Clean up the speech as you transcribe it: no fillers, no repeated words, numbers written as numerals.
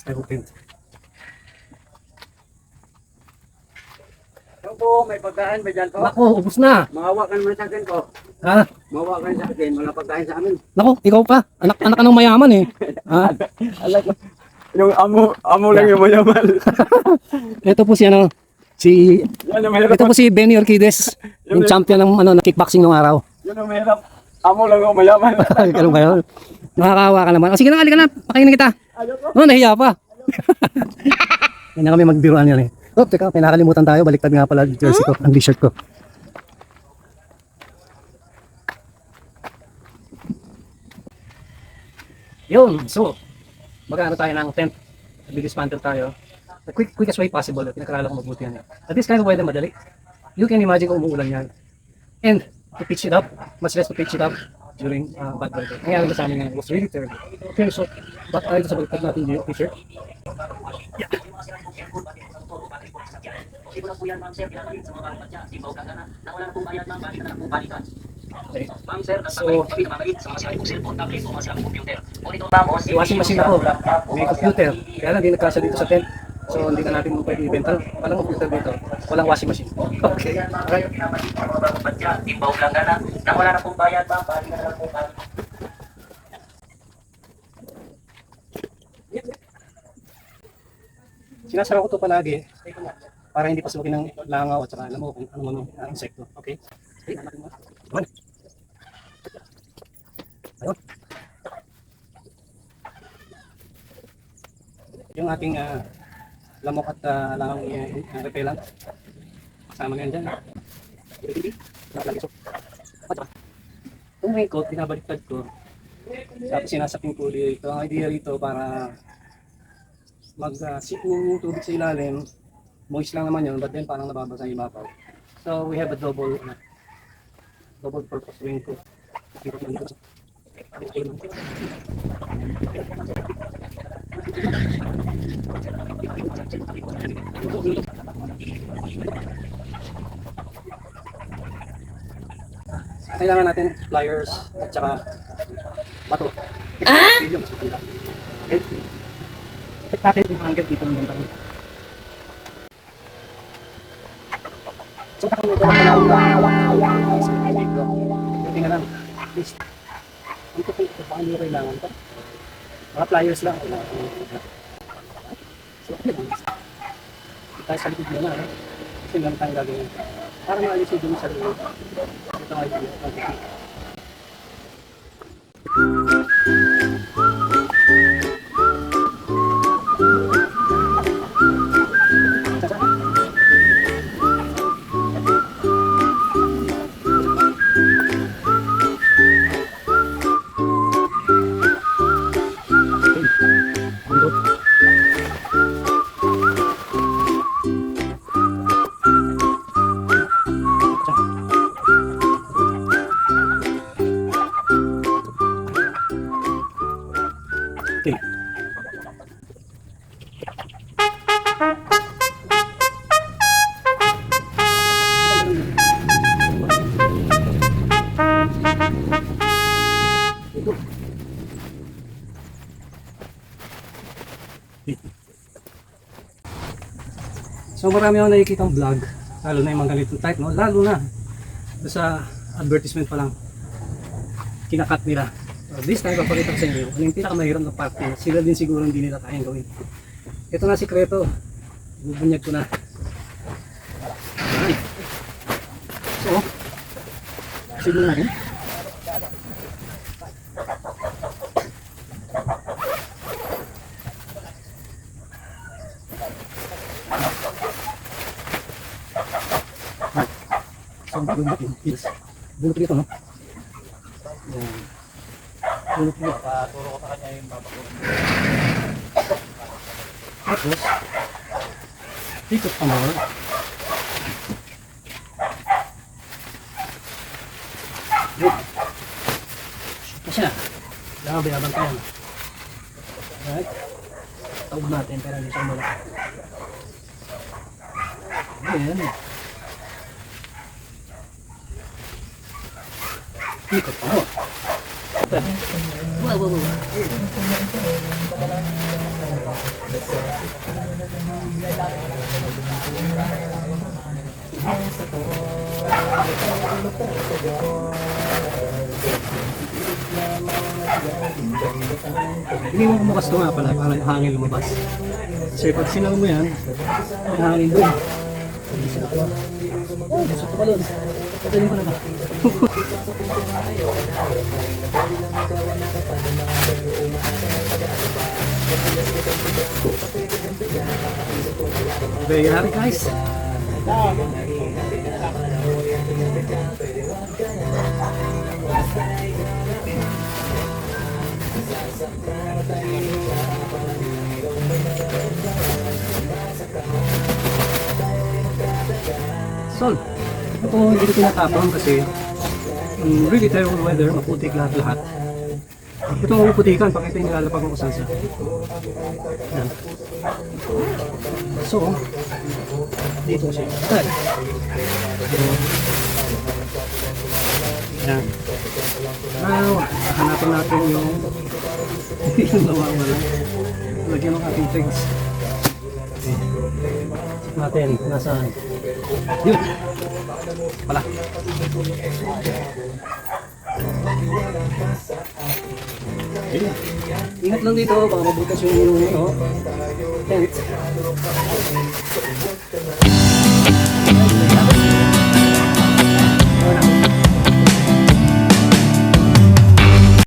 I open. Ito po, may pagkain ba dyan po? Nako, ubos na. Mahawa ka naman sa akin po. Ha? Mahawa ka sa akin, wala pagkain sa amin. Nako, ikaw pa. Anak ka ng mayaman eh. Ha? Alam ko, yung amo lang yung mayaman. Ito po si ano, si Yan ang mahirap. ito po si Benny Orquides, yung champion ng ano, ng kickboxing nung araw. Yan ang mahirap. Amo lang yung mayaman. Ganun kayo. Nakakawa ka naman. O sige na, halika na. Pakainin kita. Ayoko. Oh, nahiya pa. Hindi na kami magbiruan yan eh. Oh, teka, pinakalimutan tayo. Baliktad nga pala yung jersey ko, ang t-shirt ko. Yun, so, magkano tayo ng tent. Dismantle tayo. The quickest way possible. Pinakalala ko mabuti yan. At this kind of weather, madali. You can imagine kung umuulan yan. And to pitch it up, much less to pitch it up during bad weather. Nangyari na sa amin ngayon, it was really terrible. Okay, so, back tayo sa baliktad natin yung t-shirt. Yeah. Okay. So, washing machine ako. May computer. Kaya lang, hindi nagkasya dito sa tent. So, hindi na natin pwede i-benta. Walang computer dito. Walang washing machine. Okay. Alright. Sinasara ko ito palagi para hindi pasukin ng langaw at saka alam mo kung ano man ang insekto. Okay? Okay, anak mo. Ayun. Ayun. Yung ating lamok at langaw repellent. Kasama na yan dyan. Nakalagay so. At itong raincoat, binabaliktad ko. Tapos sinasapin ko dito. Ang idea rito para mag-sip ng tubig sa ilalim. Moist lang naman yun, but then parang nababasa yung ibabaw. So we have a double purpose raincoat. Kailangan natin pliers at saka bato. Okay. Check natin yung hanggang dito ng bantang. So, takang ito lang buti na lang. At least, dito po ito baka hindi kailangan pa. Mga pliers lang. So, tayo sa likod muna. Kasi lang tayong gagawin. Para maalis yung dun sa likod. Ito ang idea. Okay. So marami akong nakikitang vlog, lalo na yung mga ganitong type, no? Lalo na sa advertisement pa lang, kinakat nila. So this time, papakita ko sa inyo, ano yung pinakamahirap na part na sila din siguro hindi nila kayang gawin. Ito na sikreto, bubunyag ko na. So, siguro natin. So, bulot ito. Bulot ito, no? Yan. Bulot ito. Paturo ko sa kanya yung babako. Tapos, ikot pa naman. Yun. Kasi na. Kailangan binabantayan. Alright. Tawag natin pero hindi siya malaki. Ayan. Ikot pa naman. Wow. Hindi mo kumukas ito nga pala para yung hangin lumabas. Kasi pag sinalo mo yan, yung hangin doon. Oh, gusto ko pa doon. Patayin ko na ba? Okay, yari guys. Sol, ito hindi ko tinatapang kasi really terrible weather, maputik lahat-lahat. Ito ang puputikan, pag ito yung nilalapag mo sa. Yan. So, dito siya. Ay. Yan. Now, hanapin natin yung yung nawawala. Lagyan ng ating things. Check natin, nasaan? Yun! Pala. Ayun. Ingat lang dito, baka mabutas yung tent.